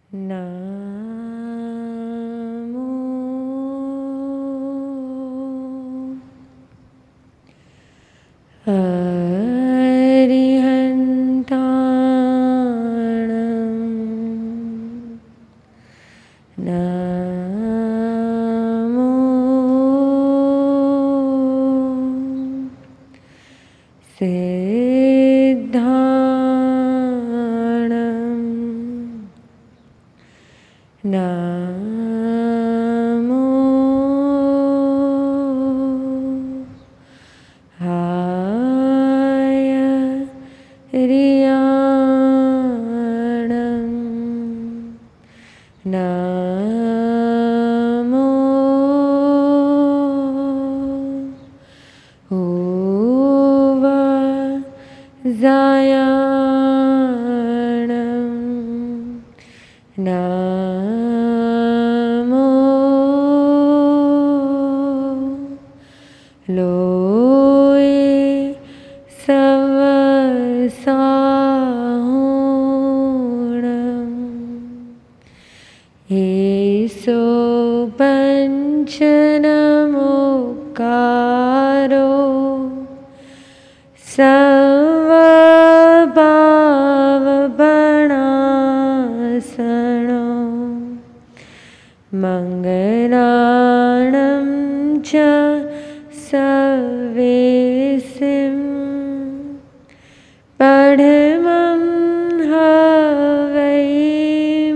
નમો અરિહંતાણં નમો સિદ્ધાણં નમો હયરિયાણં નમો ઉવાઝાયાણં નમો લોય સવસાહુણં એસો પંચનમોકારો સર્વભાવપણાસણો મંગલાણં ચ સવેસિં પડમં હવૈ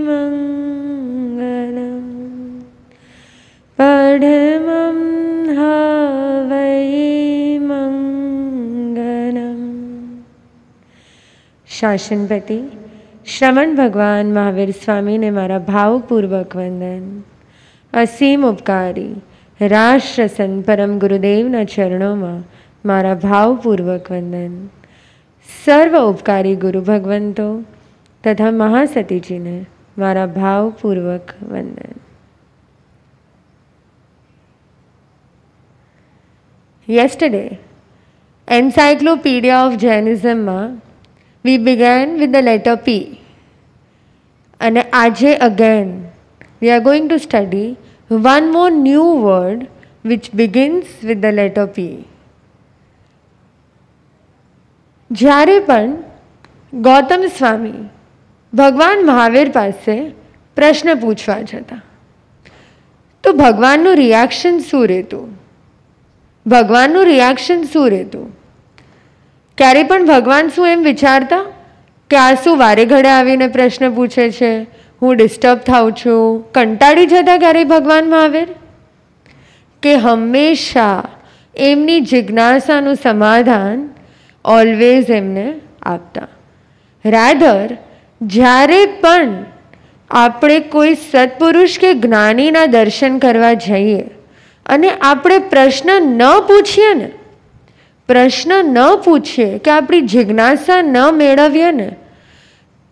મંગલં પડમં હવૈ મંગલમ। શાસનપતિ શ્રમણ ભગવાન મહાવીર સ્વામીને મારા ભાવપૂર્વક વંદન। અસીમ ઉપકારી રાષ્ટ્રસન પરમ ગુરુદેવના ચરણોમાં મારા ભાવપૂર્વક વંદન। સર્વ ઉપકારી ગુરુ ભગવંતો તથા મહાસતીજીને મારા ભાવપૂર્વક વંદન। Yesterday, Encyclopedia of Jainism we began with the letter P. And aje again, we are going to study one more new word which begins with the letter P. જ્યારે પણ ગૌતમ સ્વામી ભગવાન મહાવીર પાસે પ્રશ્ન પૂછવા જતા તો ભગવાનનું રિએક્શન શું રહેતું? ભગવાનનું રિએક્શન શું રહેતું? ક્યારે પણ ભગવાન શું એમ વિચારતા કે આ શું વારે ઘડે આવીને પ્રશ્ન પૂછે છે, હું ડિસ્ટર્બ થાઉં છું, કંટાળી જતા ક્યારેય ભગવાન મહાવીર? કે હંમેશા એમની જિજ્ઞાસાનું સમાધાન ઓલવેઝ એમને આપતા। રાધર જ્યારે પણ આપણે કોઈ સત્પુરુષ કે જ્ઞાનીના દર્શન કરવા જઈએ અને આપણે પ્રશ્ન ન પૂછીએ ને, પ્રશ્ન ન પૂછીએ કે આપણી જિજ્ઞાસા ન મેળવીએ ને,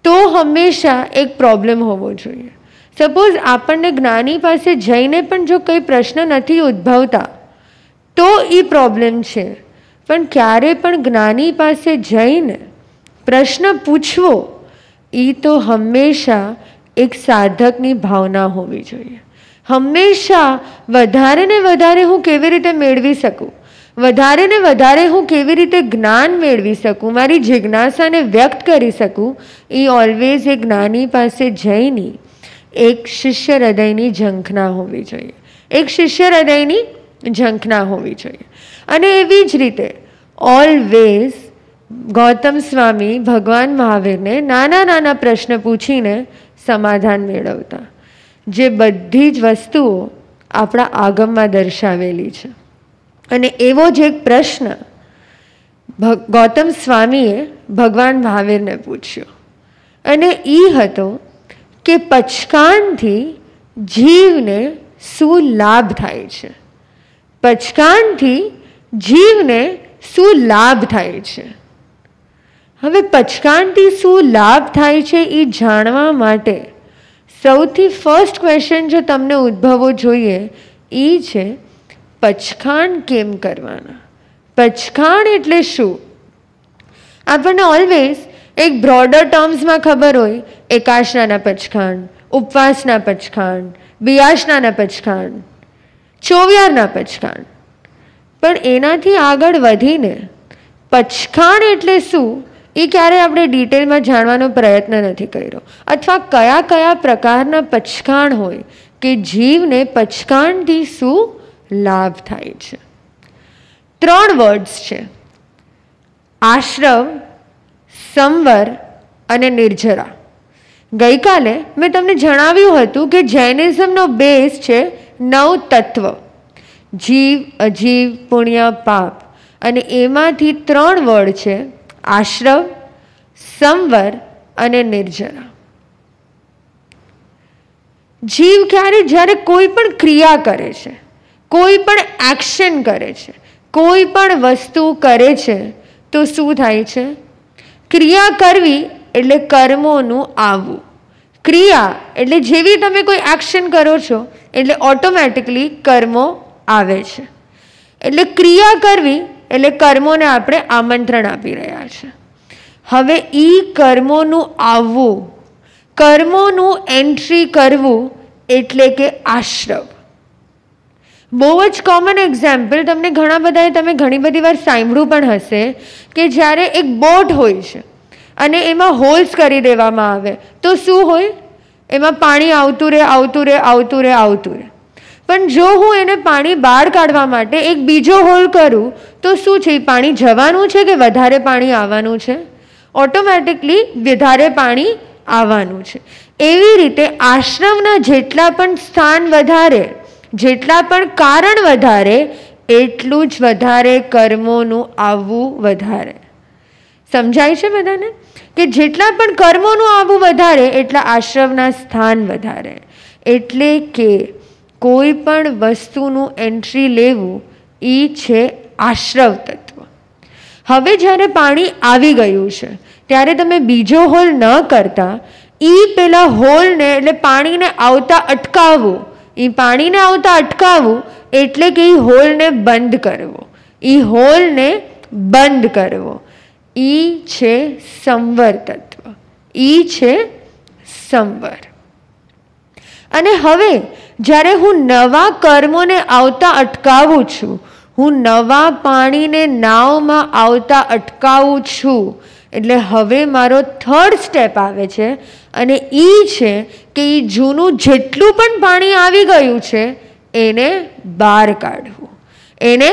તો હંમેશા એક પ્રોબ્લેમ હોવો જોઈએ। સપોઝ આપણને જ્ઞાની પાસે જઈને પણ જો કંઈ પ્રશ્ન નથી ઉદ્ભવતા તો એ પ્રોબ્લેમ છે, પણ ક્યારે પણ જ્ઞાની પાસે જઈને પ્રશ્ન પૂછવો એ તો હંમેશા એક સાધકની ભાવના હોવી જોઈએ। હંમેશા વધારે ને વધારે હું કેવી રીતે મેળવી શકું, વધારે ને વધારે હું કેવી રીતે જ્ઞાન મેળવી શકું, મારી જિજ્ઞાસાને વ્યક્ત કરી શકું, એ ઓલવેઝ એ જ્ઞાની પાસે જઈને એક શિષ્ય હૃદયની ઝંખના હોવી જોઈએ, એક શિષ્ય હૃદયની ઝંખના હોવી જોઈએ। અને એવી જ રીતે ઓલવેઝ ગૌતમ સ્વામી ભગવાન મહાવીરને નાના નાના પ્રશ્ન પૂછીને સમાધાન મેળવતા, જે બધી જ વસ્તુઓ આપણા આગમમાં દર્શાવેલી છે। અને એવો જ એક પ્રશ્ન ગૌતમ સ્વામીએ ભગવાન મહાવીરને પૂછ્યો, અને એ હતો કે પચકાણથી જીવને શું લાભ થાય છે? પચકાણથી જીવને શું લાભ થાય છે? હવે પચકાણથી શું લાભ થાય છે એ જાણવા માટે સૌથી ફર્સ્ટ ક્વેશ્ચન જો તમને ઉદ્ભવવો જોઈએ એ છે પચખાણ કેમ કરવાના? પચખાણ એટલે શું? આપણને ઓલવેઝ એક બ્રોડર ટર્મ્સમાં ખબર હોય, એકાશનાના પચખાણ, ઉપવાસના પચખાણ, બિયાસનાના પચખાણ, ચોવિયારના પચખાણ. પણ એનાથી આગળ વધીને પચખાણ એટલે શું એ ક્યારેય આપણે ડિટેલમાં જાણવાનો પ્રયત્ન નથી કર્યો, અથવા કયા કયા પ્રકારના પચખાણ હોય કે જીવને પચખાણથી શું લાભ થાય છે. 3 વર્ડ્સ છે: આશ્રવ, સંવર અને નિર્જરા. ગઈકાલે મેં તમને જણાવ્યું હતું કે જૈનિઝમનો બેઝ છે 9 તત્વ: જીવ, અજીવ, પુણ્ય, પાપ. અને એમાંથી 3 વર્ડ છે: આશ્રવ, સંવર અને નિર્જરા. જીવ જ્યારે કોઈ પણ ક્રિયા કરે છે, કોઈ પણ એક્શન કરે છે, કોઈ પણ વસ્તુ કરે છે તો શું થાય છે? ક્રિયા કરવી એટલે કર્મોનું આવવું. ક્રિયા એટલે જેવી તમે કોઈ એક્શન કરો છો એટલે ઓટોમેટિકલી કર્મો આવે છે. એટલે ક્રિયા કરવી એટલે કર્મોને આપણે આમંત્રણ આપી રહ્યા છે. હવે કર્મોનું આવવું, કર્મોનું એન્ટ્રી કરવું એટલે કે આશ્રવ. બહુ જ કોમન એક્ઝામ્પલ તમને તમે ઘણી બધી વાર સાંભળ્યું પણ હશે કે જ્યારે એક બોટ હોય છે અને એમાં હોલ્સ કરી દેવામાં આવે તો શું હોય? એમાં પાણી આવતું રહે, આવતું રહે, આવતું રહે, આવતું રહે. પણ જો હું એને પાણી બહાર કાઢવા માટે એક બીજો હોલ કરું તો શું છે? પાણી જવાનું છે કે વધારે પાણી આવવાનું છે? ઓટોમેટિકલી વધારે પાણી આવવાનું છે. એવી રીતે આશ્રમના જેટલા પણ સ્થાન વધારે, જેટલા પણ કારણ વધારે, એટલું જ વધારે કર્મોનું આવવું વધારે. સમજાય છે બધાને? કે જેટલા પણ કર્મોનું આવવું વધારે એટલા આશ્રવના સ્થાન વધારે. એટલે કે કોઈ પણ વસ્તુનું એન્ટ્રી લેવું એ છે આશ્રવ તત્વ. હવે જ્યારે પાણી આવી ગયું છે ત્યારે તમે બીજો હોલ ન કરતા પેલા હોલને એટલે પાણીને આવતા અટકાવવું. પાણીને આવતા અટકાવવું એટલે કે હોલને બંધ કરવો. હોલને બંધ કરવો છે સંવર તત્વ. છે સંવર. અને હવે જ્યારે હું નવા કર્મોને આવતા અટકાવું છું, હું નવા પાણીને નાવમાં આવતા અટકાવું છું, એટલે હવે મારો 3rd સ્ટેપ આવે છે અને છે કે જૂનું જેટલું પણ પાણી આવી ગયું છે એને બહાર કાઢવું. એને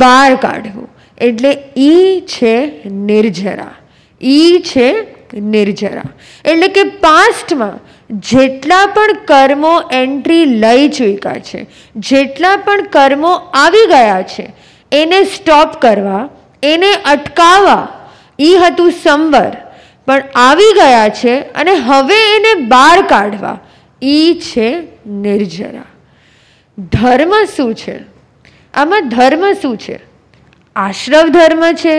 બહાર કાઢવું એટલે છે નિર્જરા. છે નિર્જરા. એટલે કે પાસ્ટમાં જેટલા પણ કર્મો એન્ટ્રી લઈ ચૂક્યા છે, જેટલા પણ કર્મો આવી ગયા છે, એને સ્ટોપ કરવા, એને અટકાવવા હતું સંવર. પણ આવી ગયા છે અને હવે એને બહાર કાઢવા છે નિર્જરા. ધર્મ શું છે આમાં? ધર્મ શું છે? આશ્રવ ધર્મ છે,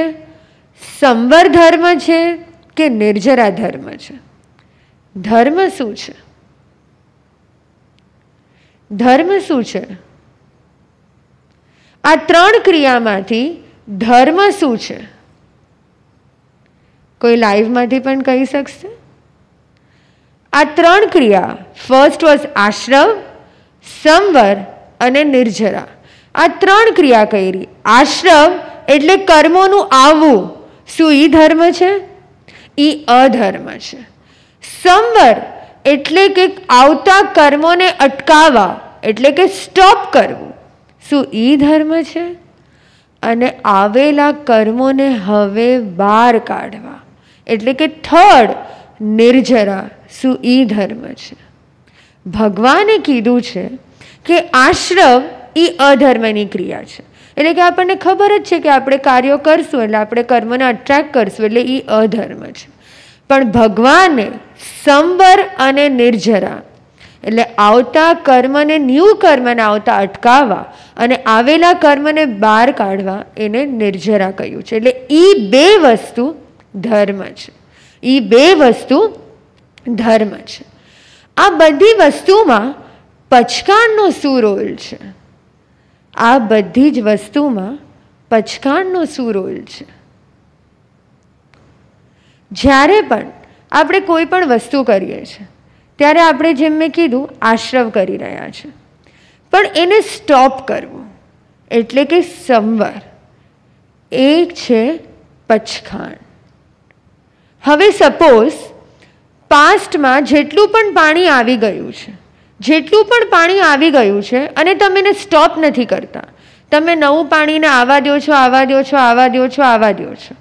સંવર ધર્મ છે કે નિર્જરા ધર્મ છે? ધર્મ શું છે? ધર્મ શું છે? આ 3 ક્રિયામાંથી ધર્મ શું છે? કોઈ લાઈવમાંથી પણ કહી શકશે? આ 3 ક્રિયા, ફર્સ્ટ વોઝ આશ્રવ, સંવર અને નિર્જરા. આ 3 ક્રિયા કરી. આશ્રવ એટલે કર્મોનું આવવું. શું ધર્મ છે? અધર્મ છે. સંવર એટલે કે આવતા કર્મોને અટકાવવા એટલે કે સ્ટોપ કરવું. શું ધર્મ છે? અને આવેલા કર્મોને હવે બહાર કાઢવા એટલે કે 3rd નિર્જરા. શું ધર્મ છે? ભગવાને કીધું છે કે આશ્રવ અધર્મની ક્રિયા છે. એટલે કે આપણને ખબર જ છે કે આપણે કાર્યો કરશું એટલે આપણે કર્મને અટ્રેક્ટ કરશું એટલે અધર્મ છે. પણ ભગવાને સંવર અને નિર્જરા એટલે આવતા કર્મને, ન્યૂ કર્મને આવતા અટકાવવા અને આવેલા કર્મને બહાર કાઢવા એને નિર્જરા કહ્યું છે. એટલે 2 વસ્તુ ધર્મ છે. 2 વસ્તુ ધર્મ છે. આ બધી વસ્તુમાં પચખાણનો શું રોલ છે? આ બધી જ વસ્તુમાં પચખાણનો શું રોલ છે? જ્યારે પણ આપણે કોઈ પણ વસ્તુ કરીએ છીએ ત્યારે આપણે જેમ મેં કીધું આશ્રવ કરી રહ્યા છે, પણ એને સ્ટોપ કરવું એટલે કે સંવર, એ છે પચખાણ. હવે સપોઝ પાસ્ટમાં જેટલું પણ પાણી આવી ગયું છે અને તમે એને સ્ટોપ નથી કરતા, તમે નવું પાણીને આવવા દો છો.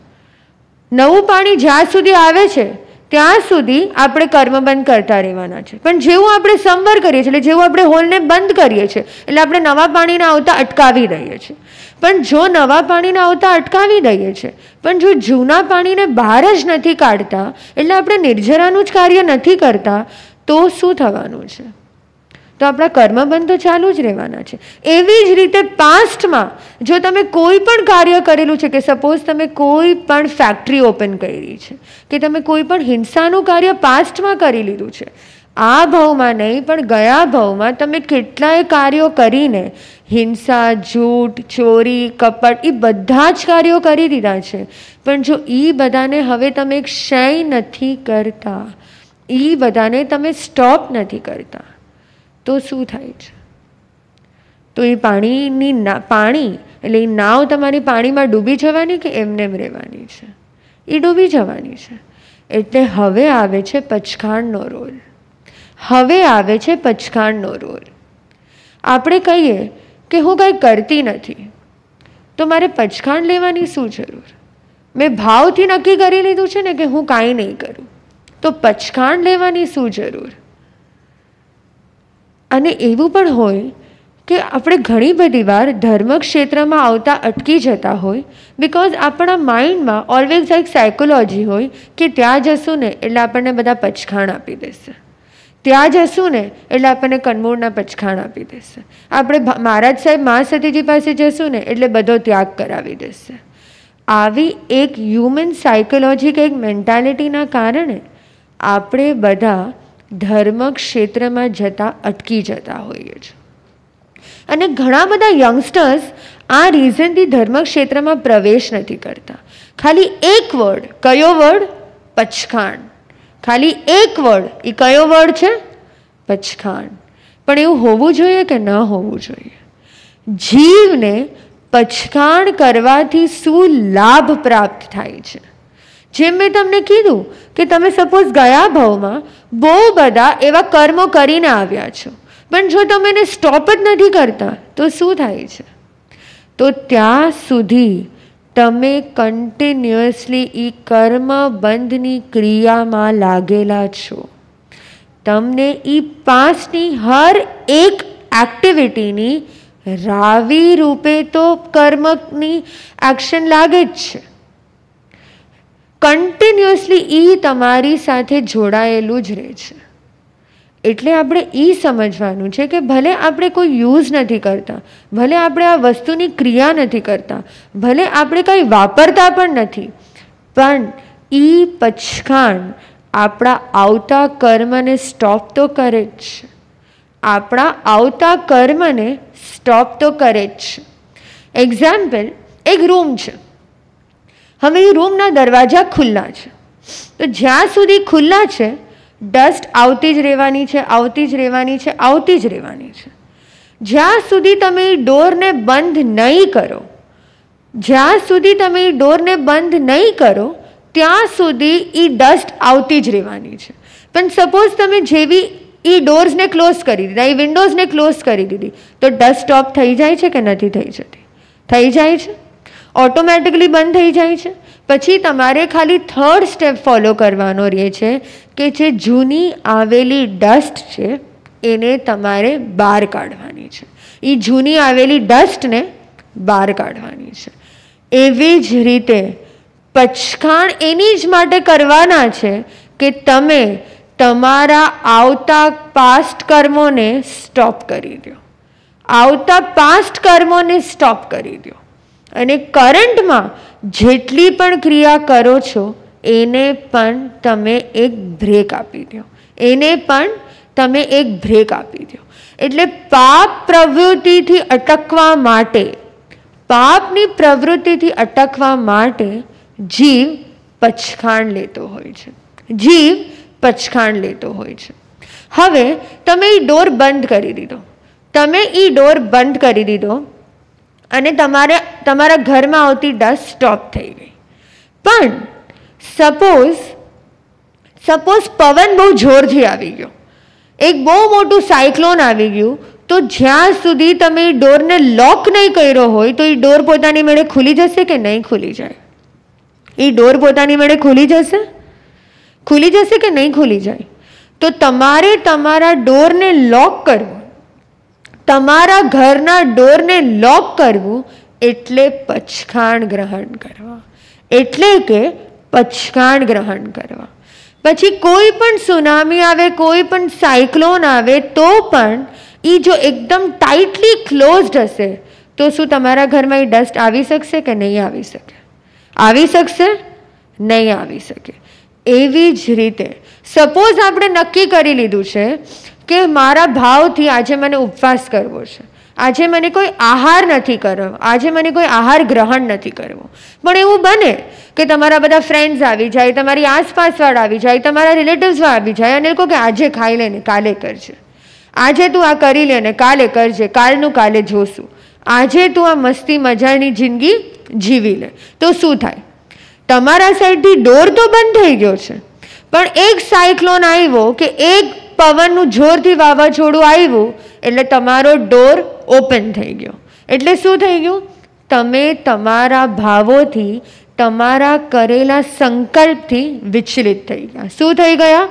નવું પાણી જ્યાં સુધી આવે છે ત્યાં સુધી આપણે કર્મબંધ કરતા રહેવાના છે. પણ જેવું આપણે સંવર કરીએ છીએ, એટલે જેવું આપણે હોલને બંધ કરીએ છીએ, એટલે આપણે નવા પાણીને આવતા અટકાવી દઈએ છીએ. પણ જો નવા પાણીને આવતા અટકાવી દઈએ છીએ, પણ જો જૂના પાણીને બહાર જ નથી કાઢતા, એટલે આપણે નિર્જરાનું જ કાર્ય નથી કરતા, તો શું થવાનું છે? તો આપણા કર્મબંધ તો ચાલુ જ રહેવાના છે. એવી જ રીતે પાસ્ટમાં જો તમે કોઈ પણ કાર્ય કરેલું છે, કે સપોઝ તમે કોઈ પણ ફેક્ટરી ઓપન કરી છે, કે તમે કોઈ પણ હિંસાનું કાર્ય પાસ્ટમાં કરી લીધું છે, આ ભાવમાં નહીં પણ ગયા ભાવમાં તમે કેટલાય કાર્યો કરીને હિંસા, જૂઠ, ચોરી, કપટ, એ બધા જ કાર્યો કરી દીધા છે, પણ જો એ બધાને હવે તમે ક્ષય નથી કરતા, એ બધાને તમે સ્ટોપ નથી કરતા, તો શું થાય છે? તો એ પાણી એટલે એ નાવ તમારી પાણીમાં ડૂબી જવાની કે એમને એમ રહેવાની છે? એ ડૂબી જવાની છે. એટલે હવે આવે છે પચખાણનો રોલ. આપણે કહીએ કે હું કાંઈ કરતી નથી, તો મારે પચખાણ લેવાની શું જરૂર? મેં ભાવથી નક્કી કરી લીધું છે ને કે હું કાંઈ નહીં કરું, તો પચખાણ લેવાની શું જરૂર? અને એવું પણ હોય કે આપણે ઘણી બધી વાર ધર્મ ક્ષેત્રમાં આવતા અટકી જતા હોય, બિકોઝ આપણા માઇન્ડમાં ઓલવેઝ એક સાયકોલોજી હોય કે ત્યાં જશું ને એટલે આપણને બધા પચખાણ આપી દેશે, ત્યાં જશું ને એટલે આપણને કનમૂળના પચખાણ આપી દેશે, આપણે મહારાજ સાહેબ મહાસતીજી પાસે જશું ને એટલે બધો ત્યાગ કરાવી દેશે. આવી એક હ્યુમન સાયકોલોજી કે એક મેન્ટાલિટીના કારણે આપણે બધા ધર્મ ક્ષેત્રમાં જતા અટકી જતા હોઈએ છીએ. અને ઘણા બધા યંગસ્ટર્સ આ રીઝનથી ધર્મ ક્ષેત્રમાં પ્રવેશ નથી કરતા. ખાલી એક વર્ડ, કયો વર્ડ? પચખાણ. ખાલી એક વર્ડ, એ કયો વર્ડ છે? પચખાણ. પણ એવું હોવું જોઈએ કે ન હોવું જોઈએ? જીવને પચખાણ કરવાથી શું લાભ પ્રાપ્ત થાય છે? જેમ મેં તમને કીધું કે તમે સપોઝ ગયા ભાવમાં બહુ બધા એવા કર્મો કરીને આવ્યા છો, પણ જો તમે એને સ્ટોપ જ નથી કરતા, તો શું થાય છે? તો ત્યાં સુધી તમે કન્ટિન્યુઅસલી એ કર્મ બંધની ક્રિયામાં લાગેલા છો. તમને એ પાસની હર એક એક્ટિવિટીની રાવી રૂપે તો કર્મની એક્શન લાગે જ છે. કન્ટિન્યુઅસલી એ તમારી સાથે જોડાયેલું જ રહે છે. એટલે આપણે એ સમજવાનું છે કે ભલે આપણે કોઈ યુઝ નથી કરતા, ભલે આપણે આ વસ્તુની ક્રિયા નથી કરતા, ભલે આપણે કંઈ વાપરતા પણ નથી, પણ એ પચખાણ આપણા આવતા કર્મને સ્ટોપ તો કરે જ છે. આપણા આવતા કર્મને સ્ટોપ તો કરે જ છે. એક્ઝામ્પલ, એક રૂમ છે. હવે એ રૂમના દરવાજા ખુલ્લા છે, તો જ્યાં સુધી ખુલ્લા છે ડસ્ટ આવતી જ રહેવાની છે, આવતી જ રહેવાની છે, આવતી જ રહેવાની છે. જ્યાં સુધી તમે એ ડોરને બંધ નહીં કરો, જ્યાં સુધી તમે એ ડોરને બંધ નહીં કરો, ત્યાં સુધી એ ડસ્ટ આવતી જ રહેવાની છે. પણ સપોઝ તમે જેવી એ ડોર્સને ક્લોઝ કરી દીધા, એ વિન્ડોઝને ક્લોઝ કરી દીધી, તો ડસ્ટ સ્ટોપ થઈ જાય છે કે નથી થઈ જતી? થઈ જાય છે, ઓટોમેટિકલી બંધ થઈ જાય છે. પછી તમારે ખાલી થર્ડ સ્ટેપ ફોલો કરવાનો રહે છે કે જે જૂની આવેલી ડસ્ટ છે એને તમારે બહાર કાઢવાની છે. એ જૂની આવેલી ડસ્ટને બહાર કાઢવાની છે. એવી જ રીતે પચખાણ એની જ માટે કરવાના છે કે તમે તમારા આવતા પાસ્ટ કર્મોને સ્ટોપ કરી દો, આવતા પાસ્ટ કર્મોને સ્ટોપ કરી દો, અને કરંટમાં જેટલી પણ ક્રિયા કરો છો એને પણ તમે એક બ્રેક આપી દો, એને પણ તમે એક બ્રેક આપી દો. એટલે પાપ પ્રવૃત્તિથી અટકવા માટે, પાપની પ્રવૃત્તિથી અટકવા માટે જીવ પચખાણ લેતો હોય છે, જીવ પચખાણ લેતો હોય છે. હવે તમે એ ડોર બંધ કરી દીધો, તમે એ ડોર બંધ કરી દીધો અને તમારા ઘરમાં આવતી ડસ્ટ સ્ટોપ થઈ ગઈ. પણ સપોઝ પવન બહુ જોરથી આવી ગયો, એક બહુ મોટું સાયક્લોન આવી ગયું, તો જ્યાં સુધી તમે એ ડોરને લોક નહીં કર્યો હોય તો એ ડોર પોતાની મેળે ખુલી જશે કે નહીં ખુલી જાય? એ ડોર પોતાની મેળે ખુલી જશે કે નહીં ખુલી જાય? તો તમારે તમારા ડોરને લોક કરવું, તમારા ઘરના ડોરને લોક કરવું એટલે પચખાણ ગ્રહણ કરવા, એટલે કે પચખાણ ગ્રહણ કરવા. પછી કોઈ પણ સુનામી આવે, કોઈ પણ સાયક્લોન આવે તો પણ એ જો એકદમ ટાઈટલી ક્લોઝડ હશે તો શું તમારા ઘરમાં એ ડસ્ટ આવી શકશે કે નહીં આવી શકે? આવી શકશે? નહીં આવી શકે. એવી જ રીતે સપોઝ આપણે નક્કી કરી લીધું છે કે મારા ભાવથી આજે મને ઉપવાસ કરવો છે, આજે મને કોઈ આહાર નથી કરવો, આજે મને કોઈ આહાર ગ્રહણ નથી કરવો. પણ એવું બને કે તમારા બધા ફ્રેન્ડ્સ આવી જાય, તમારી આસપાસવાળા આવી જાય, તમારા રિલેટિવ્સ આવી જાય અને કહો કે આજે ખાઈ લે ને કાલે કરજે, આજે તું આ કરી લે ને કાલે કરજે, કાલનું કાલે જોશું, આજે તું આ મસ્તી મજાની જિંદગી જીવી લે. તો શું થાય? તમારા સાઈડથી ડોર તો બંધ થઈ ગયો છે, પણ એક સાયક્લોન આવ્યો કે એક પવનનું જોરથી વાવાઝોડું આવ્યું એટલે તમારો ડોર ઓપન થઈ ગયો. એટલે શું થઈ ગયું? તમે તમારા ભાવોથી, તમારા કરેલા સંકલ્પથી વિચલિત થઈ ગયા. શું થઈ ગયા?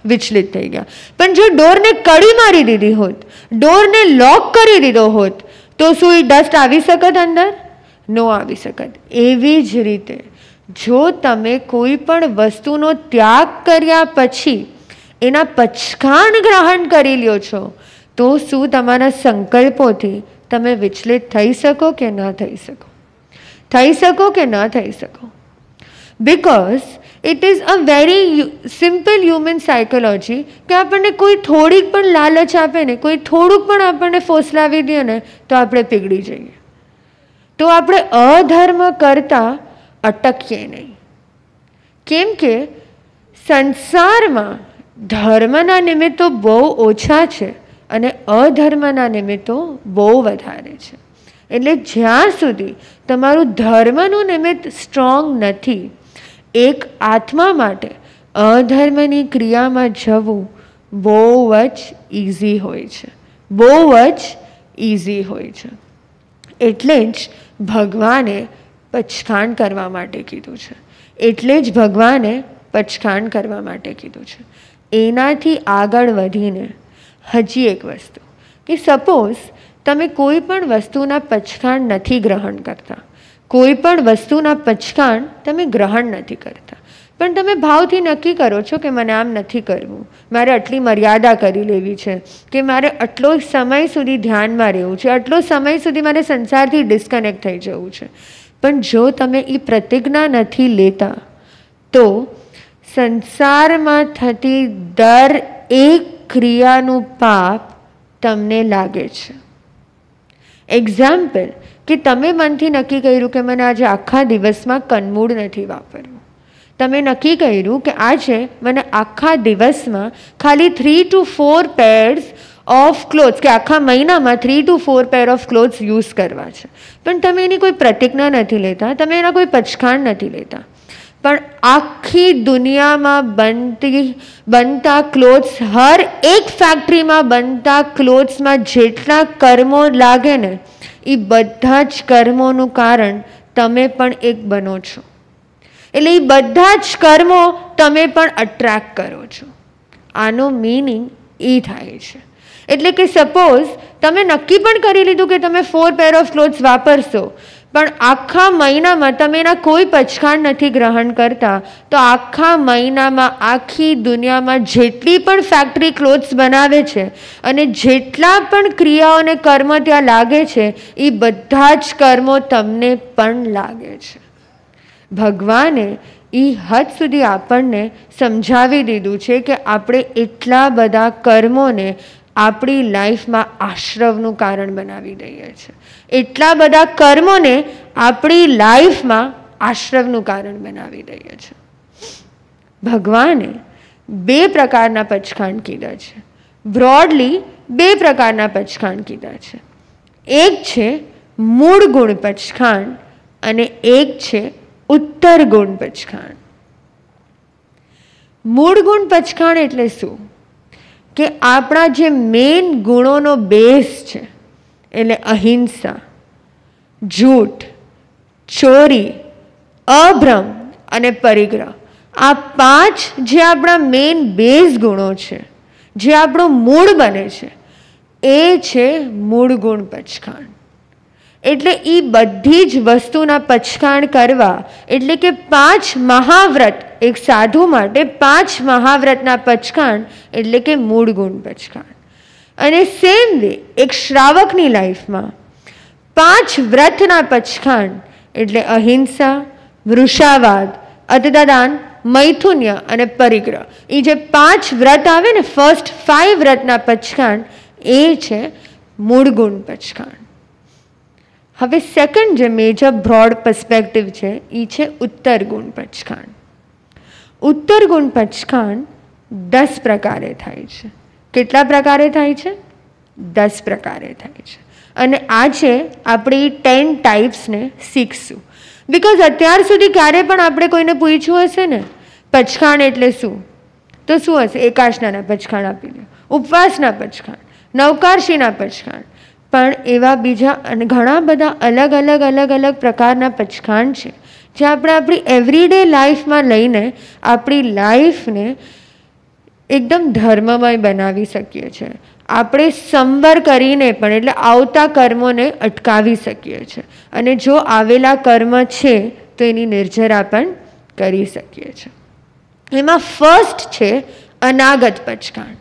વિચલિત થઈ ગયા. પણ જો ડોરને કડી મારી દીધી હોત, ડોરને લોક કરી દીધો હોત તો શું એ ડસ્ટ આવી શકત અંદર? નો આવી શકત. એવી જ રીતે જો તમે કોઈ પણ વસ્તુનો ત્યાગ કર્યા પછી એના પચખાણ ગ્રહણ કરી લ્યો છો તો શું તમારા સંકલ્પોથી તમે વિચલિત થઈ શકો કે ન થઈ શકો? થઈ શકો કે ન થઈ શકો? Because it is a very simple human psychology કે આપણને કોઈ થોડીક પણ લાલચ આપે ને, કોઈ થોડુંક પણ આપણને ફોસલાવી દે ને તો આપણે પીગળી જઈએ, તો આપણે અધર્મ કરતાં અટકીએ નહીં. કેમ કે સંસારમાં ધર્મના નિમિત્તો બહુ ઓછા છે અને અધર્મના નિમિત્તો બહુ વધારે છે. એટલે જ્યાં સુધી તમારું ધર્મનું નિમિત્ત સ્ટ્રોંગ નથી, એક આત્મા માટે અધર્મની ક્રિયામાં જવું બહુ જ ઇઝી હોય છે, બહુ જ ઇઝી હોય છે. એટલે જ ભગવાને પચખાણ કરવા માટે કીધું છે, એટલે જ ભગવાને પચખાણ કરવા માટે કીધું છે. એનાથી આગળ વધીને હજી એક વસ્તુ કે સપોઝ તમે કોઈ પણ વસ્તુના પચખાણ નથી ગ્રહણ કરતા, કોઈ પણ વસ્તુના પચખાણ તમે ગ્રહણ નથી કરતા, પણ તમે ભાવથી નક્કી કરો છો કે મને આમ નથી કરવું, મારે આટલી મર્યાદા કરી લેવી છે, કે મારે આટલો સમય સુધી ધ્યાનમાં રહેવું છે, આટલો સમય સુધી મારે સંસારથી ડિસ્કનેક્ટ થઈ જવું છે. પણ જો તમે એ પ્રતિજ્ઞા નથી લેતા તો સંસારમાં થતી દરેક ક્રિયાનું પાપ તમને લાગે છે. એક્ઝામ્પલ કે તમે મનથી નક્કી કર્યું કે મને આજે આખા દિવસમાં કનમૂળ નથી વાપરવું, તમે નક્કી કર્યું કે આજે મને આખા દિવસમાં ખાલી 3 to 4 pairs ઓફ ક્લોથ્સ કે આખા મહિનામાં 3 to 4 pair of clothes use કરવા છે, પણ તમે એની કોઈ પ્રતિજ્ઞા નથી લેતા, તમે એના કોઈ પચખાણ નથી લેતા. પણ આખી દુનિયામાં બનતા ક્લોથ્સ, હર એક ફેક્ટરીમાં બનતા ક્લોથ્સમાં જેટલા કર્મો લાગે ને એ બધા જ કર્મોનું કારણ તમે પણ એક બનો છો. એટલે એ બધા જ કર્મો તમે પણ અટ્રેક્ટ કરો છો. આનો મિનિંગ એ થાય છે. એટલે કે સપોઝ તમે નક્કી પણ કરી લીધું કે તમે 4 પેર ઓફ ક્લોથ્સ વાપરશો, પણ આખા મહિનામાં તમે એના કોઈ પચખાણ નથી ગ્રહણ કરતા, તો આખા મહિનામાં આખી દુનિયામાં જેટલી પણ ફેક્ટરી ક્લોથ્સ બનાવે છે અને જેટલા પણ ક્રિયાઓ અને કર્મ ત્યાં લાગે છે એ બધા જ કર્મો તમને પણ લાગે છે. ભગવાને એ હદ સુધી આપણને સમજાવી દીધું છે કે આપણે એટલા બધા કર્મોને આપણી લાઈફમાં આશ્રવનું કારણ બનાવી દઈએ છીએ, એટલા બધા કર્મોને આપણી લાઈફમાં આશ્રવનું કારણ બનાવી દઈએ છીએ. ભગવાને 2 પ્રકારના પચખાંડ કીધા છે. બ્રોડલી 2 પ્રકારના પચખાંડ કીધા છે. એક છે મૂળ ગુણ પચખાંડ અને એક છે ઉત્તર ગુણ પચખાંડ. મૂળ ગુણ પચખાંડ એટલે શું? કે આપણા જે મેઇન ગુણોનો બેઝ છે, એટલે અહિંસા, જૂઠ, ચોરી, અભ્રમ અને પરિગ્રહ, આ 5 જે આપણા મેઇન બેઝ ગુણો છે, જે આપણો મૂળ બને છે, એ છે મૂળ ગુણ પચખાંડ. એટલે એ બધી જ વસ્તુના પચખાંડ કરવા એટલે કે 5 મહાવ્રત, એક સાધુ માટે 5 મહાવ્રતના પચખાંડ એટલે કે મૂળ ગુણ પચખાંડ. અને સેમ વે એક શ્રાવકની લાઈફમાં 5 વ્રતના પચખાંડ એટલે અહિંસા, વૃષાવાદ, અતદાન, મૈથુન્ય અને પરિગ્રહ, એ જે 5 વ્રત આવે ને, ફર્સ્ટ 5 વ્રતના પચખાંડ, એ છે મૂળ ગુણ પચખાંડ. હવે સેકન્ડ જે મેજર બ્રોડ પર્સ્પેક્ટિવ છે એ છે ઉત્તર ગુણ પચખાંડ. ઉત્તર ગુણ પચખાંડ 10 પ્રકારે થાય છે. કેટલા પ્રકારે થાય છે? 10 પ્રકારે થાય છે. અને આજે આપણે 10 ટાઈપ્સને શીખશું. બિકોઝ અત્યાર સુધી ક્યારે પણ આપણે કોઈને પૂછ્યું હશે ને પચખાંડ એટલે શું, તો શું હશે? એકાશનાના પચખાંડ આપી દે, ઉપવાસના પચખાંડ, નવકાર્ષીના પચખાંડ. પણ એવા બીજા અને ઘણા બધા અલગ અલગ અલગ અલગ પ્રકારના પચખાંડ છે જે આપણે આપણી એવરીડે લાઈફમાં લઈને આપણી લાઈફને એકદમ ધર્મમય બનાવી શકીએ છીએ. આપણે સંવર કરીને પણ, એટલે આવતા કર્મોને અટકાવી શકીએ છીએ. અને જો આવેલા કર્મ છે તો એની નિર્જરા પણ કરી શકીએ છીએ. એમાં ફર્સ્ટ છે અનાગત પચખાંડ.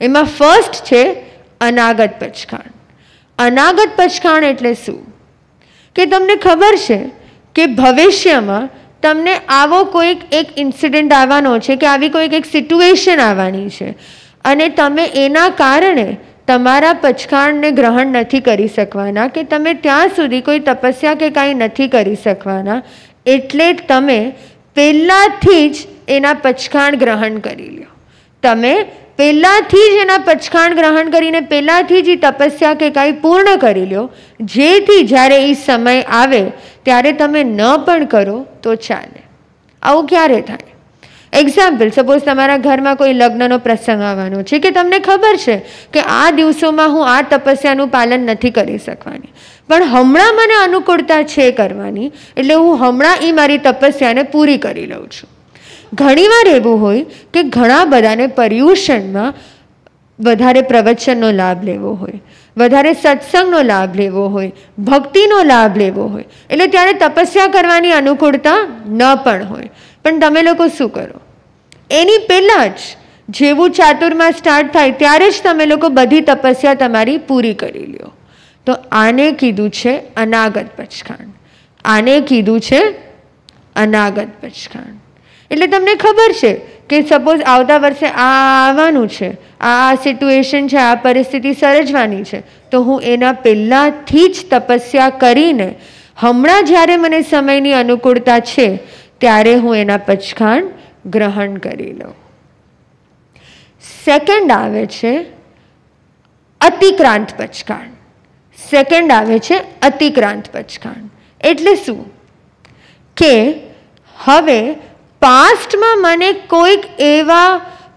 એમાં ફર્સ્ટ છે અનાગત પચખાંડ. અનાગત પચખાંડ એટલે શું? કે તમને ખબર છે કે ભવિષ્યમાં તમને આવો કોઈક એક ઇન્સિડન્ટ આવવાનો છે, કે આવી કોઈક એક સિચ્યુએશન આવવાની છે, અને તમે એના કારણે તમારા પચખાંડને ગ્રહણ નથી કરી શકવાના, કે તમે ત્યાં સુધી કોઈ તપસ્યા કે કાંઈ નથી કરી શકવાના. એટલે તમે પહેલાંથી જ એના પચખાંડ ગ્રહણ કરી લો. તમે પહેલાંથી જ એના પચખાંડ ગ્રહણ કરીને પહેલાંથી જ એ તપસ્યા કે કાંઈ પૂર્ણ કરી લો, જેથી જ્યારે એ સમય આવે ત્યારે તમે ન પણ કરો તો ચાલે. આવું ક્યારે થાય? એક્ઝામ્પલ, સપોઝ તમારા ઘરમાં કોઈ લગ્નનો પ્રસંગ આવવાનો છે, કે તમને ખબર છે કે આ દિવસોમાં હું આ તપસ્યાનું પાલન નથી કરી શકવાની, પણ હમણાં મને અનુકૂળતા છે કરવાની, એટલે હું હમણાં એ મારી તપસ્યાને પૂરી કરી લઉં છું. ઘણીવાર એવું હોય કે ઘણા બધાને પર્યુષણમાં વધારે પ્રવચનનો લાભ લેવો હોય, વધારે સત્સંગનો લાભ લેવો હોય, ભક્તિનો લાભ લેવો હોય, એટલે ત્યારે તપસ્યા કરવાની અનુકૂળતા ન પણ હોય. પણ તમે લોકો શું કરો? એની પહેલાં જ જેવું ચાતુર્માસ સ્ટાર્ટ થાય ત્યારે જ તમે લોકો બધી તપસ્યા તમારી પૂરી કરી લ્યો. તો આને કીધું છે અનાગત પચખાંડ. આને કીધું છે અનાગત પચખાંડ. એટલે તમને ખબર છે કે સપોઝ આવતા વર્ષે આ આવવાનું છે, આ સિચ્યુએશન છે, આ પરિસ્થિતિ સર્જવાની છે, તો હું એના પહેલાંથી જ તપસ્યા કરીને હમણાં જ્યારે મને સમયની અનુકૂળતા છે ત્યારે હું એના પચખાંડ ગ્રહણ કરી લઉં. સેકન્ડ આવે છે અતિક્રાંત પચખાંડ. સેકન્ડ આવે છે અતિક્રાંત પચખાંડ. એટલે શું? કે હવે પાસ્ટમાં મને કોઈક એવા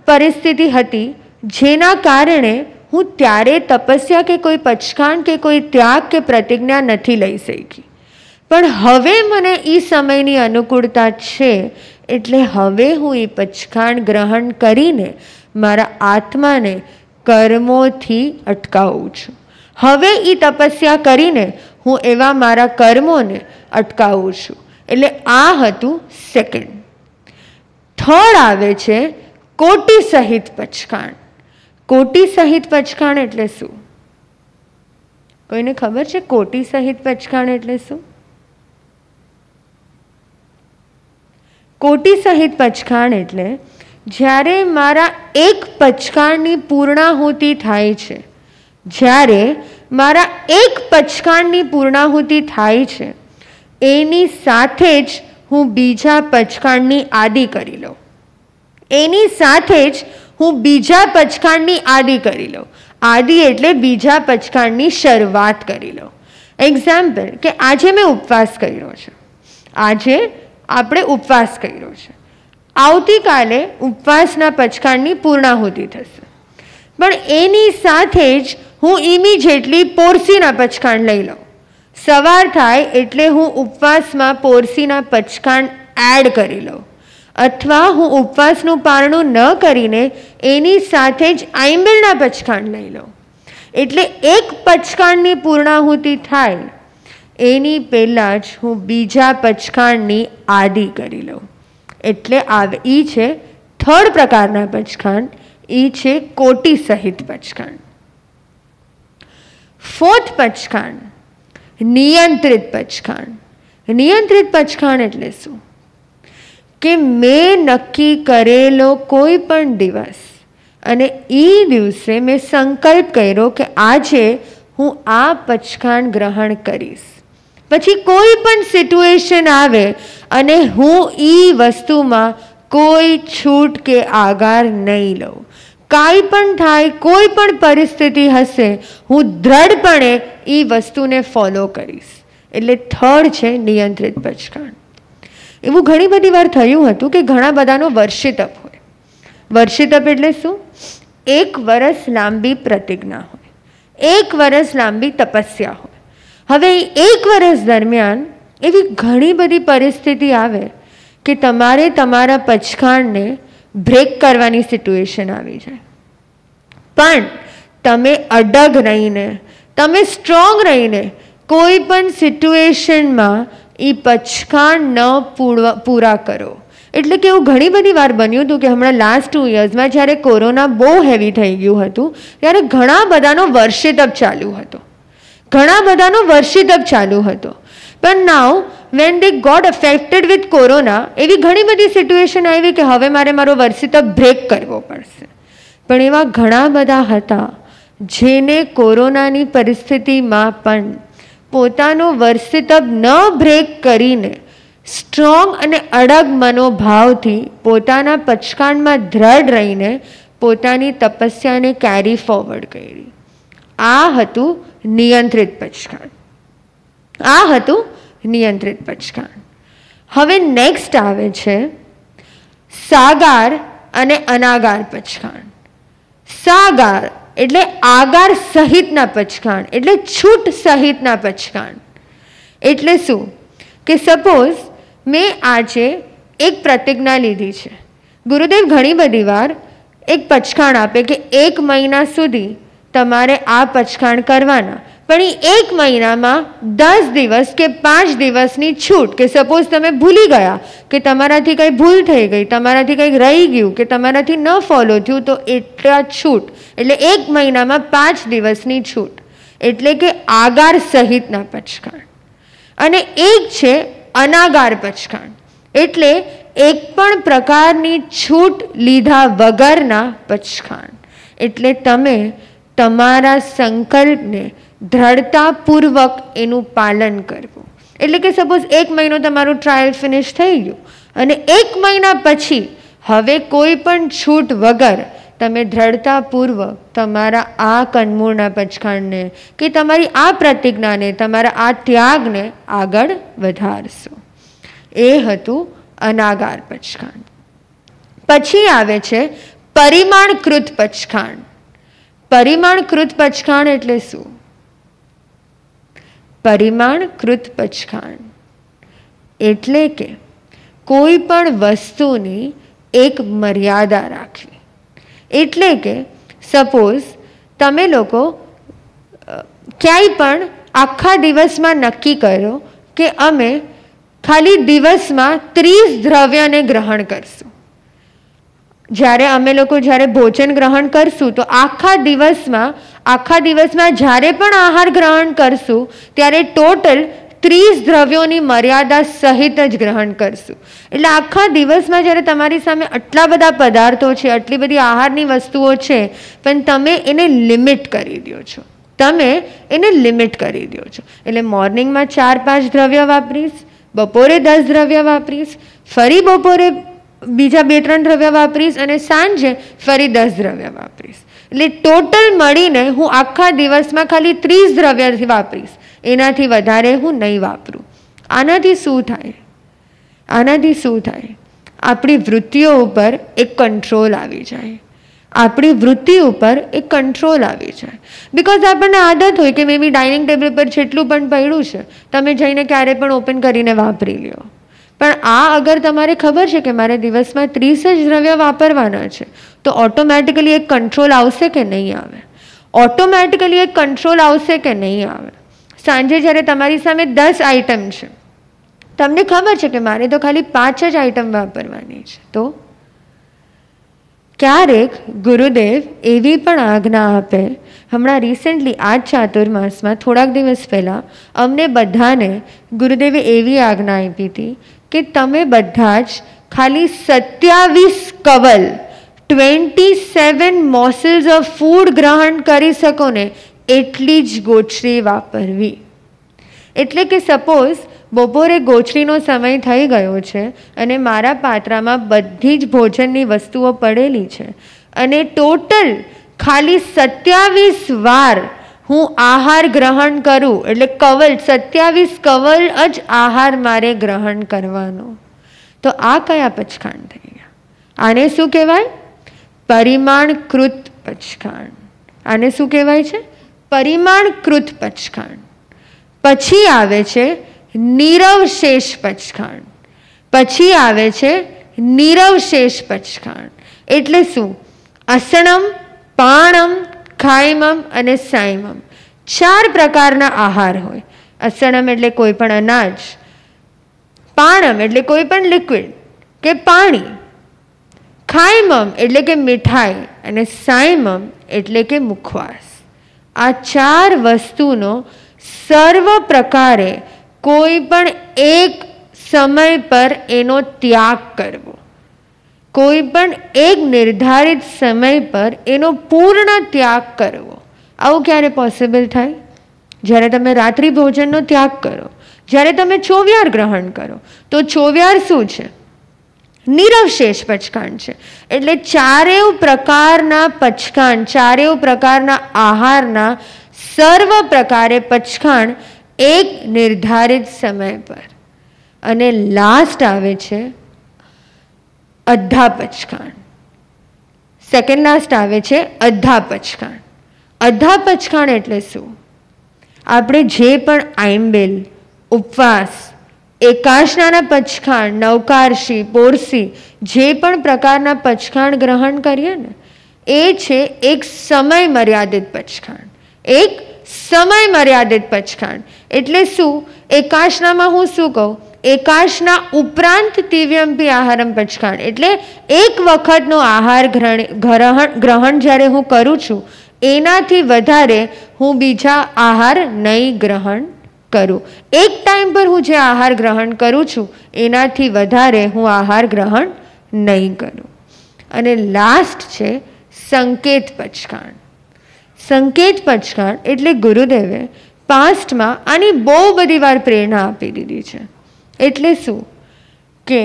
પરિસ્થિતિ હતી જેના કારણે હું ત્યારે તપસ્યા કે કોઈ પચખાંડ કે કોઈ ત્યાગ કે પ્રતિજ્ઞા નથી લઈ શકી, પણ હવે મને એ સમયની અનુકૂળતા છે, એટલે હવે હું એ પચખાંડ ગ્રહણ કરીને મારા આત્માને કર્મોથી અટકાવું છું. હવે એ તપસ્યા કરીને હું એવા મારા કર્મોને અટકાવું છું. એટલે આ હતું સેકન્ડ. થર્ડ આવે છે કોટી સહિત પચખાંડ. કોટી સહિત પચખાંડ એટલે શું? કોઈને ખબર છે કોટી સહિત પચખાંડ એટલે શું? કોટી સહિત પચખાંડ એટલે જ્યારે મારા એક પચખાંડની પૂર્ણાહુતિ થાય છે, જ્યારે મારા એક પચખાંડની પૂર્ણાહુતિ થાય છે, એની સાથે જ હું બીજા પચખાંડની આદિ કરી લઉં. એની સાથે જ હું બીજા પચખાણની આદિ કરી લઉં. આદિ એટલે બીજા પચખાણની શરૂઆત કરી લઉં. એક્ઝામ્પલ કે આજે મેં ઉપવાસ કર્યો છે, આજે આપણે ઉપવાસ કર્યો છે, આવતીકાલે ઉપવાસના પચખાણની પૂર્ણાહુતિ થશે, પણ એની સાથે જ હું ઇમિડિયેટલી પોરસીના પચખાણ લઈ લઉં. સવાર થાય એટલે હું ઉપવાસમાં પોરસીના પચખાણ એડ કરી લઉં, અથવા હું ઉપવાસનું પારણું ન કરીને એની સાથે જ આંબીલના પચખાણ લઈ લઉં. એટલે એક પચખાણની પૂર્ણાહુતિ થાય એની પહેલાં જ હું બીજા પચખાણની આદિ કરી લઉં. એટલે એ છે થર્ડ પ્રકારના પચખાણ, એ છે કોટી સહિત પચખાણ. ફોર્થ પચખાણ નિયંત્રિત પચખાણ. નિયંત્રિત પચખાણ એટલે શું? કે મેં નક્કી કરેલો કોઈ પણ દિવસ અને એ દિવસે મેં સંકલ્પ કર્યો કે આજે હું આ પચખાણ ગ્રહણ કરીશ. પછી કોઈ પણ સિચ્યુએશન આવે અને હું એ વસ્તુમાં કોઈ છૂટ કે આગાર નહીં લઉં. કાંઈ પણ થાય, કોઈ પણ પરિસ્થિતિ હશે, હું દ્રઢપણે એ વસ્તુને ફોલો કરીશ. એટલે થર્ડ છે નિયંત્રિત પચખાણ. એવું ઘણી બધી વાર થયું હતું કે ઘણા બધાનો વર્ષિતપ હોય. વર્ષિતપ એટલે શું? 1 વર્ષ લાંબી પ્રતિજ્ઞા હોય, 1 વર્ષ લાંબી તપસ્યા હોય. હવે 1 વર્ષ દરમિયાન એવી ઘણી બધી પરિસ્થિતિ આવે કે તમારે તમારા પચખાણને બ્રેક કરવાની સિચ્યુએશન આવી જાય, પણ તમે અડગ રહીને, તમે સ્ટ્રોંગ રહીને કોઈ પણ સિચ્યુએશનમાં એ પચખાણ ન પૂરા કરો. એટલે કે એવું ઘણી બધી વાર બન્યું હતું કે હમણાં લાસ્ટ 2 યર્સમાં જ્યારે કોરોના બહુ હેવી થઈ ગયું હતું ત્યારે ઘણા બધાનો વર્ષિતપ ચાલુ હતો, ઘણા બધાનો વર્ષિતપ ચાલુ હતો. પણ now when they got affected with corona, એવી ઘણી બધી સિચ્યુએશન આવી કે હવે મારે મારો વર્ષિતપ બ્રેક કરવો પડશે. પણ એવા ઘણા બધા હતા જેને કોરોનાની પરિસ્થિતિમાં પણ પોતાનો વર્ષિતપ ન બ્રેક કરીને સ્ટ્રોંગ અને અડગ મનોભાવથી પોતાના પચખાણમાં દ્રઢ રહીને પોતાની તપસ્યાને કેરી ફોરવર્ડ કરી. આ હતું નિયંત્રિત પચખાણ. આ હતું નિયંત્રિત પચખાણ. હવે નેક્સ્ટ આવે છે સાગાર અને અનાગાર પચખાણ. સાગાર એટલે આગાર સહિતના પચખાણ, એટલે છૂટ સહિતના પચખાણ. એટલે શું? કે સપોઝ મેં આજે એક પ્રતિજ્ઞા લીધી છે. ગુરુદેવ ઘણી બધી વાર એક પચખાણ આપે કે 1 મહિના સુધી તમારે આ પચખાણ કરવાના, પણ એ 1 મહિનામાં 10 દિવસ કે 5 દિવસની છૂટ, કે સપોઝ તમે ભૂલી ગયા કે તમારાથી કંઈ ભૂલ થઈ ગઈ, તમારાથી કંઈક રહી ગયું કે તમારાથી ન ફોલો થયું, તો એટલા છૂટ, એટલે 1 મહિનામાં 5 દિવસની છૂટ, એટલે કે આગાર સહિતના પચખાણ. અને એક છે અનાગાર પચખાણ, એટલે એક પણ પ્રકારની છૂટ લીધા વગરના પચખાણ. એટલે તમે તમારા સંકલ્પને દ્રઢતાપૂર્વક એનું પાલન કરવું. એટલે કે સપોઝ 1 મહિનો તમારું ટ્રાયલ ફિનિશ થઈ ગયું અને 1 મહિના પછી હવે કોઈ પણ છૂટ વગર તમે દ્રઢતાપૂર્વક તમારા આ કનમૂળના પચખાણને કે તમારી આ પ્રતિજ્ઞાને, તમારા આ ત્યાગને આગળ વધારશો. એ હતું અનાગાર પચખાણ. પછી આવે છે પરિમાણકૃત પચખાણ. પરિમાણકૃત પચખાણ એટલે શું? પરિમાણકૃત પચખાણ એટલે કે કોઈ પણ વસ્તુની એક મર્યાદા રાખવી. એટલે કે સપોઝ તમે લોકો ક્યાંય પણ આખા દિવસમાં નક્કી કરો કે અમે ખાલી દિવસમાં 30 દ્રવ્યને ગ્રહણ કરશું. જ્યારે અમે લોકો જ્યારે ભોજન ગ્રહણ કરશું તો આખા દિવસમાં જ્યારે પણ આહાર ગ્રહણ કરશું ત્યારે ટોટલ 30 દ્રવ્યોની મર્યાદા સહિત જ ગ્રહણ કરશું. એટલે આખા દિવસમાં જ્યારે તમારી સામે આટલા બધા પદાર્થો છે, આટલી બધી આહારની વસ્તુઓ છે, પણ તમે એને લિમિટ કરી દો છો. તમે એને લિમિટ કરી દો છો. એટલે મોર્નિંગમાં 4-5 દ્રવ્ય વાપરીશ, બપોરે 10 દ્રવ્ય વાપરીશ, ફરી બપોરે બીજા 2-3 દ્રવ્ય વાપરીશ અને સાંજે ફરી 10 દ્રવ્ય વાપરીશ. એટલે ટોટલ મળીને હું આખા દિવસમાં ખાલી 30 દ્રવ્યથી વાપરીશ, એનાથી વધારે હું નહીં વાપરું. આનાથી શું થાય? આનાથી શું થાય? આપણી વૃત્તિઓ ઉપર એક કંટ્રોલ આવી જાય. આપણી વૃત્તિ ઉપર એક કંટ્રોલ આવી જાય. બિકોઝ આપણને આદત હોય કે મે બી ડાઇનિંગ ટેબલ પર જેટલું પણ પડ્યું છે તમે જઈને ક્યારે પણ ઓપન કરીને વાપરી લ્યો. પણ આ અગર તમારે ખબર છે કે મારે દિવસમાં 30 જ દ્રવ્ય વાપરવાના છે, તો ઓટોમેટિકલી એક કંટ્રોલ આવશે કે નહીં આવે? ઓટોમેટિકલી એક કંટ્રોલ આવશે કે નહીં આવે? સાંજે જ્યારે તમારી સામે 10 આઈટમ છે, તમને ખબર છે કે મારે તો ખાલી 5 જ આઈટમ વાપરવાની છે, તો ક્યારેક ગુરુદેવ એવી પણ આજ્ઞા આપે. હમણાં રિસેન્ટલી આ ચાતુર્માસમાં થોડાક દિવસ પહેલાં અમને બધાને ગુરુદેવે એવી આજ્ઞા આપી હતી કે તમે બધા જ ખાલી 27 કવલ 27 મોસલ્સ ઓફ ફૂડ ગ્રહણ કરી શકો ને એટલી જ ગોચરી વાપરવી. એટલે કે સપોઝ બપોરે ગોચરીનો સમય થઈ ગયો છે અને મારા પાત્રામાં બધી જ ભોજનની વસ્તુઓ પડેલી છે અને ટોટલ ખાલી 27 વાર હું આહાર ગ્રહણ કરું, એટલે કવલ 27 કવલ જ આહાર મારે ગ્રહણ કરવાનો, તો આ કયા પચખાંડ થઈ ગયા? આને શું કહેવાય? પરિમાણકૃત પચખાંડ. આને શું કહેવાય છે? પરિમાણકૃત પચખાંડ. પછી આવે છે નિરવશેષ પચખાંડ. પછી આવે છે નિરવશેષ પચખાંડ. એટલે શું? અસણમ, પાણમ, ખાયમમ અને સાયમમ 4 પ્રકારના આહાર હોય. અસણમ એટલે કોઈ પણ અનાજ, પાણમ એટલે કોઈ પણ લિક્વિડ કે પાણી, ખાયમમ એટલે કે મીઠાઈ અને સાયમમ એટલે કે મુખવાસ. આ 4 વસ્તુનો સર્વ પ્રકારે કોઈ પણ એક સમય પર એનો ત્યાગ કરવો, કોઈ પણ એક નિર્ધારિત સમય પર એનો પૂર્ણ ત્યાગ કરવો. આવું ક્યારે પોસિબલ થાય? જ્યારે તમે રાત્રિ ભોજનનો ત્યાગ કરો, જ્યારે તમે ચોવ્યાર ગ્રહણ કરો. તો ચોવ્યાર શું છે? નિરવશેષ પચખાંડ છે. એટલે 4 પ્રકારના પચખાંડ, 4 પ્રકારના આહારના સર્વ પ્રકારે પચખાંડ એક નિર્ધારિત સમય પર. અને લાસ્ટ આવે છે અડધા પચખાંડ. સેકન્ડ લાસ્ટ આવે છે અડધા પચખાંડ. અડધા પચખાંડ એટલે શું? આપણે જે પણ આઈમ્બેલ, ઉપવાસ, એકાશનાના પચખાંડ, નવકારશી, પોરસી જે પણ પ્રકારના પચખાંડ ગ્રહણ કરીએ ને એ છે એક સમય મર્યાદિત પચખાંડ. એક સમય મર્યાદિત પચખાંડ. એટલે શું? એકાશનામાં હું શું કહું? એકાશના ઉપરાંત તિવ્યંપી આહારમ પચખાંડ. એટલે એક વખતનો આહાર ગ્રહણ જ્યારે હું કરું છું એનાથી વધારે હું બીજા આહાર નહીં ગ્રહણ કરું. એક ટાઈમ પર હું જે આહાર ગ્રહણ કરું છું એનાથી વધારે હું આહાર ગ્રહણ નહીં કરું. અને લાસ્ટ છે સંકેત પચખાંડ. સંકેત પચખાંડ એટલે ગુરુદેવે પાસ્ટમાં આની બહુ બધી વાર પ્રેરણા આપી દીધી છે. એટલે શું કે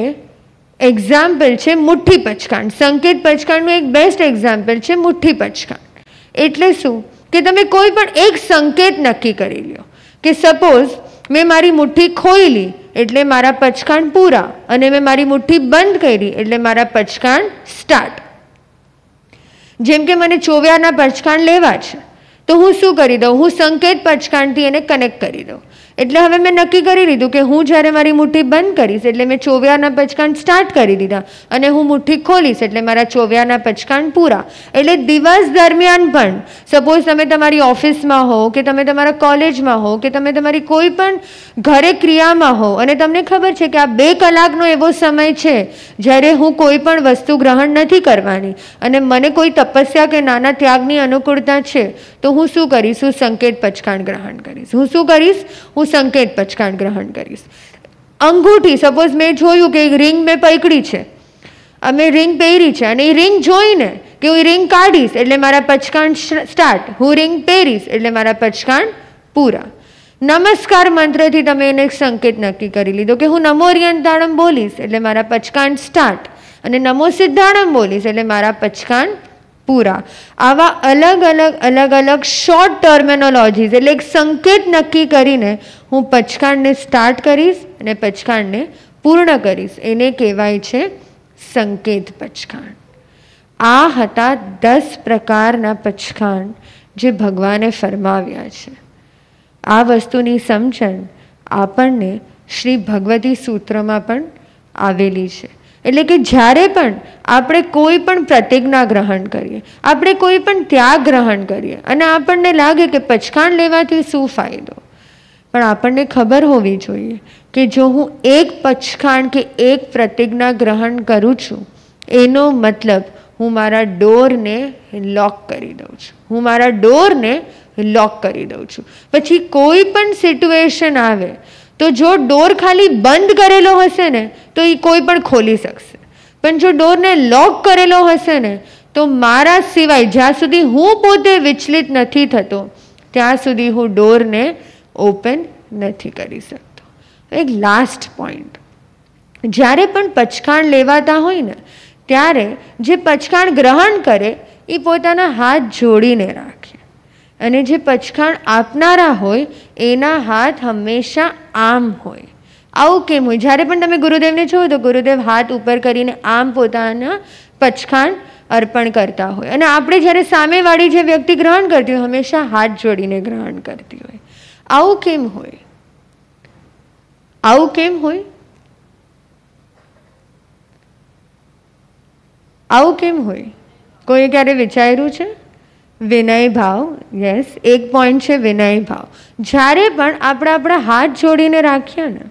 એક્ઝામ્પલ છે મુઠ્ઠી પચખાંડ. સંકેત પચખાંડનું એક બેસ્ટ એક્ઝામ્પલ છે મુઠ્ઠી પચખાંડ. એટલે શું કે તમે કોઈ પણ એક સંકેત નક્કી કરી લો કે સપોઝ મેં મારી મુઠ્ઠી ખોઈલી એટલે મારા પચખાંડ પૂરા, અને મેં મારી મુઠ્ઠી બંધ કરી એટલે મારા પચખાંડ સ્ટાર્ટ. જેમ કે મને ચોવ્યારના પચખાંડ લેવા છે તો હું શું કરી દઉં? હું સંકેત પચખાંડથી એને કનેક્ટ કરી દઉં. એટલે હવે મેં નક્કી કરી લીધું કે હું જ્યારે મારી મુઠ્ઠી બંધ કરીશ એટલે મેં ચોવ્યારના પચખાંડ સ્ટાર્ટ કરી દીધા, અને હું મુઠ્ઠી ખોલીશ એટલે મારા ચોવ્યારના પચખાંડ પૂરા. એટલે દિવસ દરમિયાન પણ સપોઝ તમે તમારી ઓફિસમાં હો કે તમે તમારા કોલેજમાં હો કે તમે તમારી કોઈ પણ ઘરે ક્રિયામાં હો અને તમને ખબર છે કે આ 2 કલાકનો એવો સમય છે જ્યારે હું કોઈ પણ વસ્તુ ગ્રહણ નથી કરવાની અને મને કોઈ તપસ્યા કે નાના ત્યાગની અનુકૂળતા છે, તો હું શું કરીશ? હું સંકેત પચખાંડ ગ્રહણ કરીશ. હું શું કરીશ? હું સંકેત પચખાંડ ગ્રહણ કરીશ. અંગૂઠી, સપોઝ મેં જોયું કે રિંગ મેં પકડી છે, અમે રિંગ પહેરી છે અને એ રિંગ જોઈને કે હું રિંગ કાઢીશ એટલે મારા પચખાંડ સ્ટાર્ટ. હું રિંગ પહેરીશ એટલે મારા પચખાંડ પૂરા. નમસ્કાર મંત્રથી તમે એને સંકેત નક્કી કરી લીધો કે હું નમો રિયંતાણમ બોલીશ એટલે મારા પચખાંડ સ્ટાર્ટ. અને નમો સિદ્ધાણમ બોલીશ એટલે મારા પચકાણ પૂરા. આવા અલગ અલગ શોર્ટ ટર્મિનોલોજીસ એટલે એક સંકેત નક્કી કરીને હું પચકાણને સ્ટાર્ટ કરીશ અને પચકાણને પૂર્ણ કરીશ. એને કહેવાય છે સંકેત પચકાણ. આ હતા 10 પ્રકારના પચકાણ જે ભગવાને ફરમાવ્યા છે. આ વસ્તુની સમજણ આપણને શ્રી ભગવતી સૂત્રમાં પણ આવેલી છે. એટલે કે જ્યારે પણ આપણે કોઈ પણ પ્રતિજ્ઞા ગ્રહણ કરીએ, આપણે કોઈ પણ ત્યાગ ગ્રહણ કરીએ અને આપણને લાગે કે પચકાણ લેવાથી શું ફાયદો, પણ આપણને ખબર હોવી જોઈએ કે જો હું એક પચકાણ કે એક પ્રતિજ્ઞા ગ્રહણ કરું છું એનો મતલબ હું મારા ડોરને લોક કરી દઉં છું. હું મારા ડોરને લોક કરી દઉં છું. પછી કોઈ પણ સિચ્યુએશન આવે તો જો ડોર ખાલી બંધ કરેલો હશે ને તો એ કોઈ પણ ખોલી શકશે, પણ જો ડોરને લોક કરેલો હશે ને તો મારા સિવાય જ્યાં સુધી હું પોતે વિચલિત નથી થતો ત્યાં સુધી હું ડોરને ઓપન નથી કરી શકતો. એક લાસ્ટ પોઈન્ટ, જ્યારે પણ પચકાણ લેવાતા હોય ને ત્યારે જે પચકાણ ગ્રહણ કરે એ પોતાના હાથ જોડીને રાખે અને જે પચકાણ આપનારા હોય એના હાથ હંમેશા આમ હોય. આવું કેમ હોય? જ્યારે પણ તમે ગુરુદેવને છો તો ગુરુદેવ હાથ ઉપર કરીને આમ પોતાના પચકાણ અર્પણ કરતા હોય અને આપણે જ્યારે સામેવાળી જે વ્યક્તિ ગ્રહણ કરતી હોય હંમેશા હાથ જોડીને ગ્રહણ કરતી હોય. આવું કેમ હોય? આવું કેમ હોય? આવું કેમ હોય? કોઈ ક્યારે વિચાર્યું છે? વિનય ભાવ. યસ, એક પોઈન્ટ છે વિનય ભાવ. જ્યારે પણ આપણે આપણા હાથ જોડીને રાખીએ ને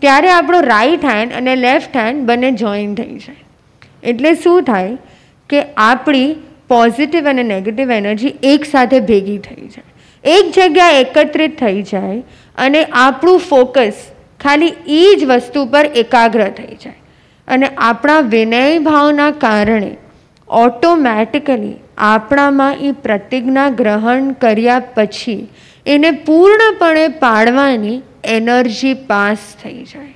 ત્યારે આપણો રાઈટ હેન્ડ અને લેફ્ટ હેન્ડ બંને જોઈન થઈ જાય. એટલે શું થાય કે આપણી પોઝિટિવ અને નેગેટિવ એનર્જી એકસાથે ભેગી થઈ જાય, એક જગ્યાએ એકત્રિત થઈ જાય અને આપણું ફોકસ ખાલી એ જ વસ્તુ પર એકાગ્ર થઈ જાય અને આપણા વિનય ભાવના કારણે ઓટોમેટિકલી આપણામાં એ પ્રતિજ્ઞા ગ્રહણ કર્યા પછી એને પૂર્ણપણે પાડવાની એનર્જી પાસ થઈ જાય.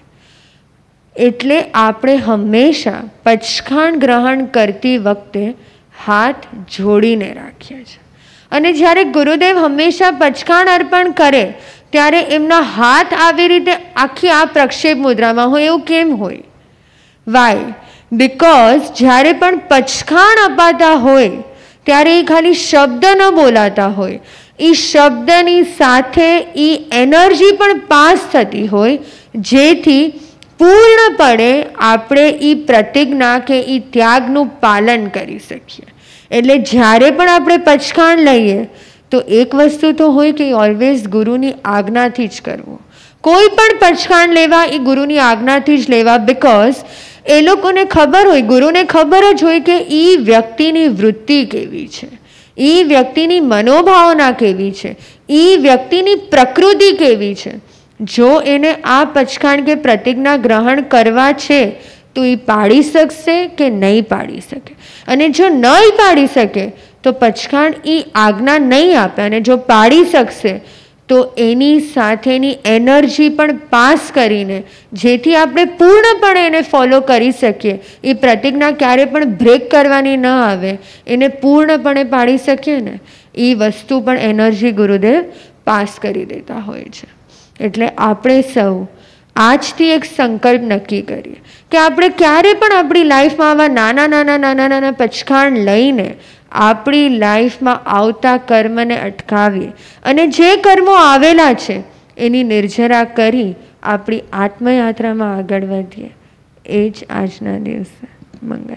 એટલે આપણે હંમેશા પચકાણ ગ્રહણ કરતી વખતે હાથ જોડીને રાખીએ છીએ અને જ્યારે ગુરુદેવ હંમેશા પચકાણ અર્પણ કરે ત્યારે એમના હાથ આવી રીતે આખી આ પ્રક્ષેપ મુદ્રામાં હોય. એવું કેમ હોય? વાય? બિકોઝ જ્યારે પણ પચકાણ અપાતા હોય ત્યારે એ ખાલી શબ્દ ન બોલાતા હોય, એ શબ્દની સાથે એ એનર્જી પણ પાસ થતી હોય જેથી પૂર્ણપણે આપણે એ પ્રતિજ્ઞા કે એ ત્યાગનું પાલન કરી શકીએ. એટલે જ્યારે પણ આપણે પચકાણ લઈએ તો એક વસ્તુ તો હોય કે ઓલવેઝ ગુરુની આજ્ઞાથી જ કરવું. કોઈ પણ પચકાણ લેવા એ ગુરુની આજ્ઞાથી જ લેવા. બિકોઝ એ લોકોને ખબર હોય, ગુરુને ખબર જ હોય કે એ વ્યક્તિની વૃત્તિ કેવી છે, એ વ્યક્તિની મનોભાવના કેવી છે, એ વ્યક્તિની પ્રકૃતિ કેવી છે. જો એને આ પચકાણ કે પ્રતિજ્ઞા ગ્રહણ કરવા છે તો એ પાડી શકશે કે નહીં પાડી શકે, અને જો નહીં પાડી શકે તો પચકાણ એ આજ્ઞા નહીં આપે, અને જો પાડી શકશે તો એની સાથેની એનર્જી પણ પાસ કરીને જેથી આપણે પૂર્ણપણે એને ફોલો કરી શકીએ, એ પ્રતિજ્ઞા ક્યારે પણ બ્રેક કરવાની ન આવે, એને પૂર્ણપણે પાડી શકીએ ને એ વસ્તુ પણ એનર્જી ગુરુદેવ પાસ કરી દેતા હોય છે. એટલે આપણે સૌ આજથી એક સંકલ્પ નક્કી કરીએ કે આપણે ક્યારે પણ આપણી લાઈફમાં આવા નાના પચકાણ લઈને આપણી લાઈફમાં આવતા કર્મને અટકાવીએ અને જે કર્મો આવેલા છે એની નિર્જરા કરી આપણી આત્મયાત્રામાં આગળ વધીએ. એ જ આજના દિવસે મંગલ.